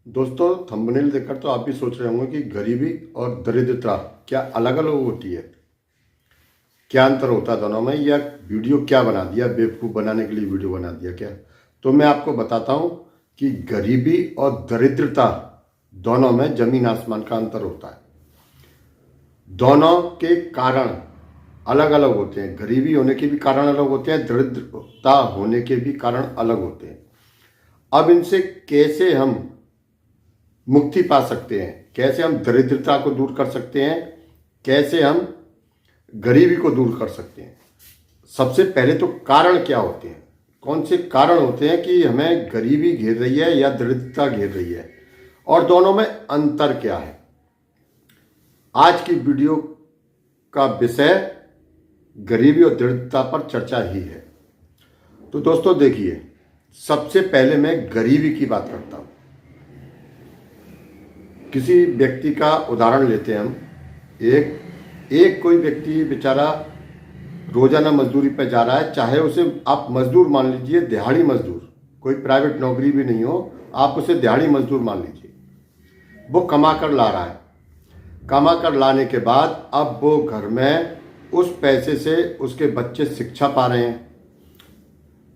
दोस्तों, थंबनेल देखकर तो आप भी सोच रहे होंगे कि गरीबी और दरिद्रता क्या अलग अलग होती है। क्या अंतर होता है दोनों में, या वीडियो क्या बना दिया, बेवकूफ़ बनाने के लिए वीडियो बना दिया क्या। तो मैं आपको बताता हूँ कि गरीबी और दरिद्रता दोनों में जमीन आसमान का अंतर होता है। दोनों के कारण अलग अलग होते हैं। गरीबी होने के भी कारण अलग होते हैं, दरिद्रता होने के भी कारण अलग होते हैं। अब इनसे कैसे हम मुक्ति पा सकते हैं, कैसे हम दरिद्रता को दूर कर सकते हैं, कैसे हम गरीबी को दूर कर सकते हैं। सबसे पहले तो कारण क्या होते हैं, कौन से कारण होते हैं कि हमें गरीबी घेर रही है या दरिद्रता घेर रही है, और दोनों में अंतर क्या है। आज की वीडियो का विषय गरीबी और दरिद्रता पर चर्चा ही है। तो दोस्तों देखिए, सबसे पहले मैं गरीबी की बात करता हूँ। किसी व्यक्ति का उदाहरण लेते हैं हम। एक कोई व्यक्ति बेचारा रोजाना मजदूरी पर जा रहा है, चाहे उसे आप मजदूर मान लीजिए, दिहाड़ी मजदूर, कोई प्राइवेट नौकरी भी नहीं हो, आप उसे दिहाड़ी मजदूर मान लीजिए। वो कमा कर ला रहा है, कमा कर लाने के बाद अब वो घर में उस पैसे से उसके बच्चे शिक्षा पा रहे हैं।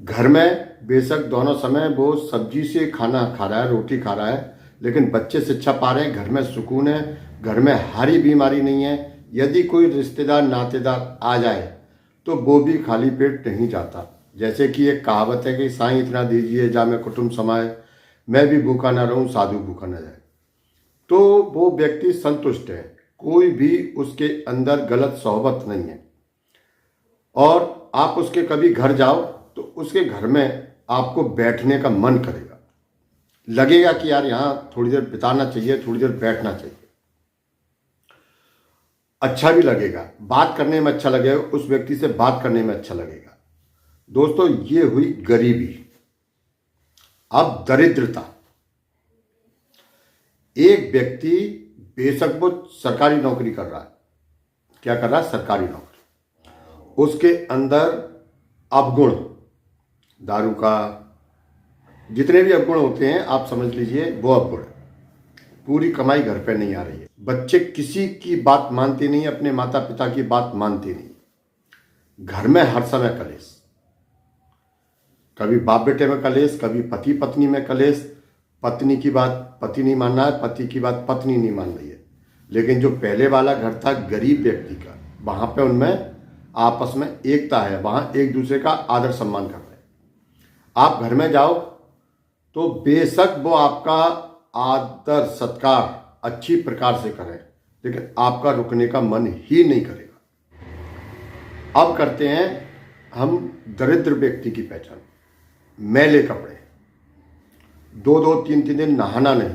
घर में बेशक दोनों समय वो सब्जी से खाना खा रहा है, रोटी खा रहा है, लेकिन बच्चे शिक्षा पा रहे हैं, घर में सुकून है, घर में हारी बीमारी नहीं है। यदि कोई रिश्तेदार नातेदार आ जाए तो वो भी खाली पेट नहीं जाता। जैसे कि एक कहावत है कि साईं इतना दीजिए जामे कुटुंब समाए, मैं भी भूखा ना रहूं साधु भूखा ना जाए। तो वो व्यक्ति संतुष्ट है, कोई भी उसके अंदर गलत सोहबत नहीं है। और आप उसके कभी घर जाओ तो उसके घर में आपको बैठने का मन करेगा, लगेगा कि यार यहाँ थोड़ी देर बिताना चाहिए, थोड़ी देर बैठना चाहिए। अच्छा भी लगेगा, बात करने में अच्छा लगेगा, उस व्यक्ति से बात करने में अच्छा लगेगा। दोस्तों, ये हुई गरीबी। अब दरिद्रता, एक व्यक्ति बेशक वो सरकारी नौकरी कर रहा है, क्या कर रहा है, सरकारी नौकरी, उसके अंदर अवगुण, दारू का, जितने भी अवगुण होते हैं आप समझ लीजिए वो अवगुण है। पूरी कमाई घर पे नहीं आ रही है, बच्चे किसी की बात मानते नहीं, अपने माता पिता की बात मानते नहीं, घर में हर समय कलेश, कभी बाप बेटे में कलेश, कभी पति पत्नी में कलेश। पत्नी की बात पति नहीं मान रहा है, पति की बात पत्नी नहीं मान रही है। लेकिन जो पहले वाला घर था गरीब व्यक्ति का, वहां पे उनमें आपस में एकता है, वहां एक दूसरे का आदर सम्मान कर रहे हैं। आप घर में जाओ तो बेशक वो आपका आदर सत्कार अच्छी प्रकार से करें, लेकिन आपका रुकने का मन ही नहीं करेगा। अब करते हैं हम दरिद्र व्यक्ति की पहचान। मैले कपड़े, दो दो तीन तीन दिन नहाना नहीं,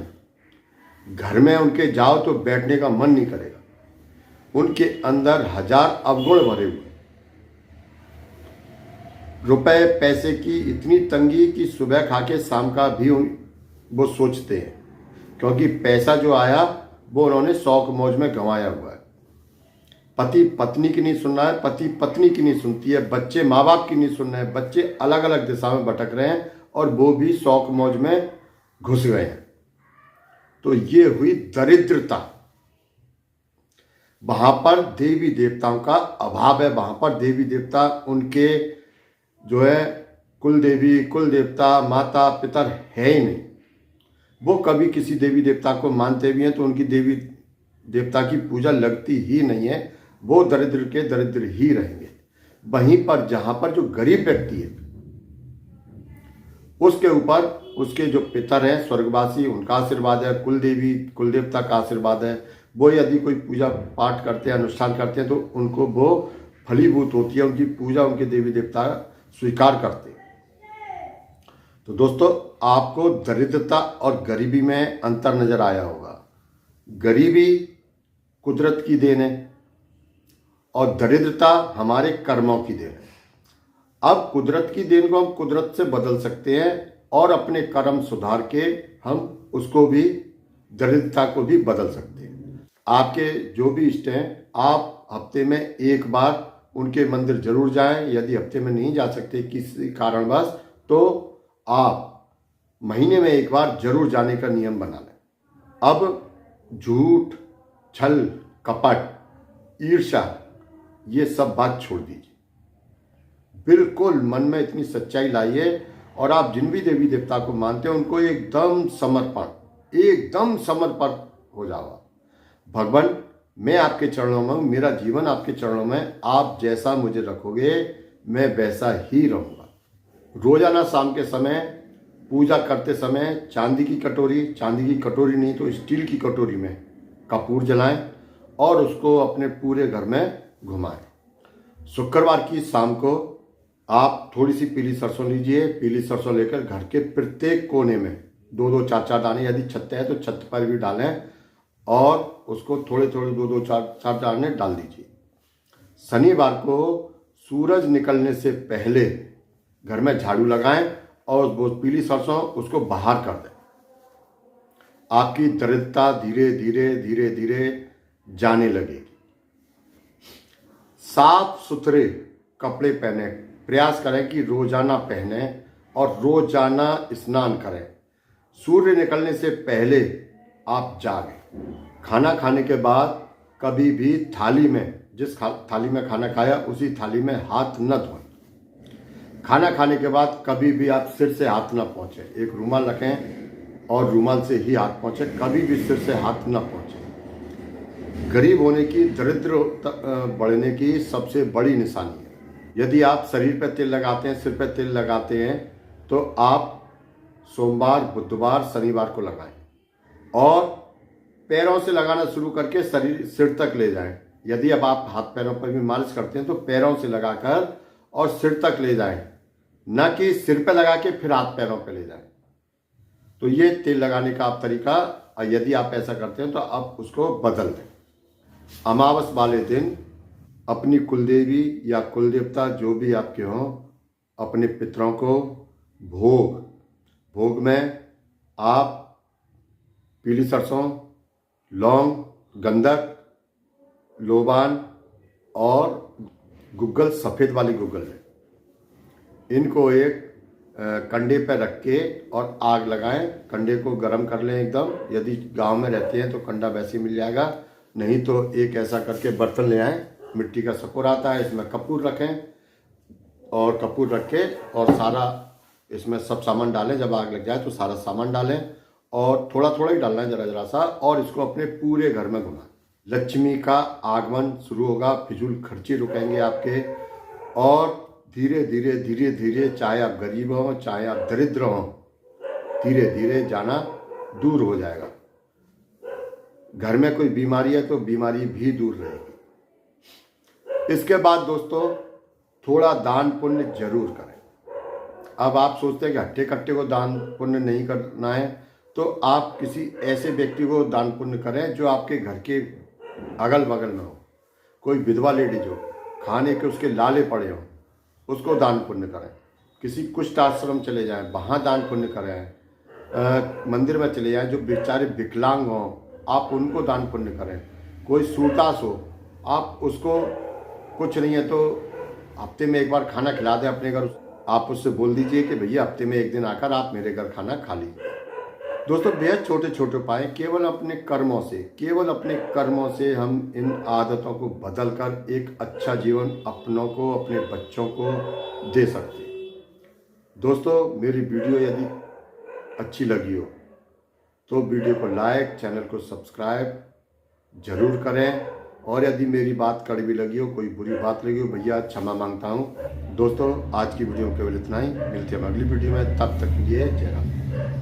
घर में उनके जाओ तो बैठने का मन नहीं करेगा, उनके अंदर हजार अवगुण भरे हुए, रुपए पैसे की इतनी तंगी कि सुबह खा के शाम का भी वो सोचते हैं, क्योंकि पैसा जो आया वो उन्होंने शौक मौज में गंवाया हुआ है। पति पत्नी की नहीं सुन रहा है, पति पत्नी की नहीं सुनती है, बच्चे माँ बाप की नहीं सुन रहे हैं, बच्चे अलग अलग दिशा में भटक रहे हैं और वो भी शौक मौज में घुस गए हैं। तो ये हुई दरिद्रता। वहां पर देवी देवताओं का अभाव है, वहां पर देवी देवता उनके जो है कुल देवी कुल देवता माता पितर है ही नहीं। वो कभी किसी देवी देवता को मानते भी हैं तो उनकी देवी देवता की पूजा लगती ही नहीं है, वो दरिद्र के दरिद्र ही रहेंगे। वहीं पर जहां पर जो गरीब व्यक्ति है उसके ऊपर उसके जो पितर हैं स्वर्गवासी, उनका आशीर्वाद है, कुल देवी कुल देवता का आशीर्वाद है। वो यदि कोई पूजा पाठ करते हैं, अनुष्ठान करते हैं तो उनको वो फलीभूत होती है, उनकी पूजा उनके देवी देवता स्वीकार करते हैं। तो दोस्तों, आपको दरिद्रता और गरीबी में अंतर नजर आया होगा। गरीबी कुदरत की देन है और दरिद्रता हमारे कर्मों की देन है। अब कुदरत की देन को हम कुदरत से बदल सकते हैं और अपने कर्म सुधार के हम उसको भी, दरिद्रता को भी बदल सकते हैं। आपके जो भी इष्ट हैं, आप हफ्ते में एक बार उनके मंदिर जरूर जाएं। यदि हफ्ते में नहीं जा सकते किसी कारणवश, तो आप महीने में एक बार जरूर जाने का नियम बना लें। अब झूठ, छल, कपट, ईर्ष्या, ये सब बात छोड़ दीजिए। बिल्कुल मन में इतनी सच्चाई लाइए और आप जिन भी देवी देवता को मानते हैं उनको एकदम समर्पण हो जाओ। भगवान, मैं आपके चरणों में हूँ, मेरा जीवन आपके चरणों में, आप जैसा मुझे रखोगे मैं वैसा ही रहूँगा। रोजाना शाम के समय पूजा करते समय चांदी की कटोरी नहीं तो स्टील की कटोरी में कपूर जलाएं और उसको अपने पूरे घर में घुमाएं। शुक्रवार की शाम को आप थोड़ी सी पीली सरसों लीजिए। पीली सरसों लेकर घर के प्रत्येक कोने में 2-2, 4-4 दाने, यदि छत है तो छत पर भी डालें और उसको थोड़े 2-2, 4-4 दाने डाल दीजिए। शनिवार को सूरज निकलने से पहले घर में झाड़ू लगाएं और वो पीली सरसों उसको बाहर कर दें। आपकी दरिद्रता धीरे धीरे जाने लगेगी। साफ सुथरे कपड़े पहने, प्रयास करें कि रोजाना पहने और रोजाना स्नान करें। सूर्य निकलने से पहले आप जागें। खाना खाने के बाद कभी भी थाली में, जिस थाली में खाना खाया उसी थाली में हाथ न धोएं। खाना खाने के बाद कभी भी आप सिर से हाथ न पहुँचे। एक रुमाल रखें और रुमाल से ही हाथ पहुँचे, कभी भी सिर से हाथ न पहुँचे। गरीब होने की, दरिद्र बढ़ने की सबसे बड़ी निशानी है। यदि आप शरीर पर तेल लगाते हैं, सिर पर तेल लगाते हैं तो आप सोमवार, बुधवार, शनिवार को लगाएं और पैरों से लगाना शुरू करके सिर तक ले जाएं। यदि अब आप हाथ पैरों पर भी मालिश करते हैं तो पैरों से लगाकर और सिर तक ले जाएं, न कि सिर पे लगा के फिर हाथ पैरों पे ले जाएं। तो ये तेल लगाने का आप तरीका, यदि आप ऐसा करते हैं तो आप उसको बदल दें। अमावस वाले दिन अपनी कुलदेवी या कुलदेवता जो भी आपके हों, अपने पितरों को भोग में आप पीली सरसों, लौंग, गंधक, लोबान और गुग्गल, सफ़ेद वाली गुग्गल है, इनको एक कंडे पर रख के और आग लगाएं। कंडे को गर्म कर लें एकदम। यदि गांव में रहते हैं तो कंडा वैसे मिल जाएगा, नहीं तो एक ऐसा करके बर्तन ले आएं, मिट्टी का सकोर आता है, इसमें कपूर रखें और कपूर रख के और सारा इसमें सब सामान डालें। जब आग लग जाए तो सारा सामान डालें और थोड़ा थोड़ा ही डालना है, जरा सा, और इसको अपने पूरे घर में घुमाएं। लक्ष्मी का आगमन शुरू होगा, फिजूल खर्ची रुकेंगे आपके और धीरे धीरे चाहे आप गरीब हों चाहे आप दरिद्र हों, धीरे धीरे जाना दूर हो जाएगा। घर में कोई बीमारी है तो बीमारी भी दूर रहेगी। इसके बाद दोस्तों थोड़ा दान पुण्य जरूर करें। अब आप सोचते हैं कि हट्टे कट्टे को दान पुण्य नहीं करना है, तो आप किसी ऐसे व्यक्ति को दान पुण्य करें जो आपके घर के अगल बगल में हो। कोई विधवा लेडीज हो, खाने के उसके लाले पड़े हों, उसको दान पुण्य करें। किसी कुष्ठ आश्रम चले जाएं, वहाँ दान पुण्य करें। मंदिर में चले जाएं, जो बेचारे विकलांग हों आप उनको दान पुण्य करें। कोई सूरदास हो, आप उसको कुछ नहीं है तो हफ्ते में एक बार खाना खिला दें अपने घर। आप उससे बोल दीजिए कि भैया हफ्ते में एक दिन आकर आप मेरे घर खाना खा लीजिए। दोस्तों बेहद छोटे छोटे उपाय, केवल अपने कर्मों से हम इन आदतों को बदलकर एक अच्छा जीवन अपनों को, अपने बच्चों को दे सकते हैं। दोस्तों मेरी वीडियो यदि अच्छी लगी हो तो वीडियो को लाइक, चैनल को सब्सक्राइब जरूर करें और यदि मेरी बात कड़वी लगी हो, कोई बुरी बात लगी हो, भैया क्षमा मांगता हूँ। दोस्तों आज की वीडियो केवल इतना ही, मिलते हैं अगली वीडियो में, तब तक के लिए जय राम।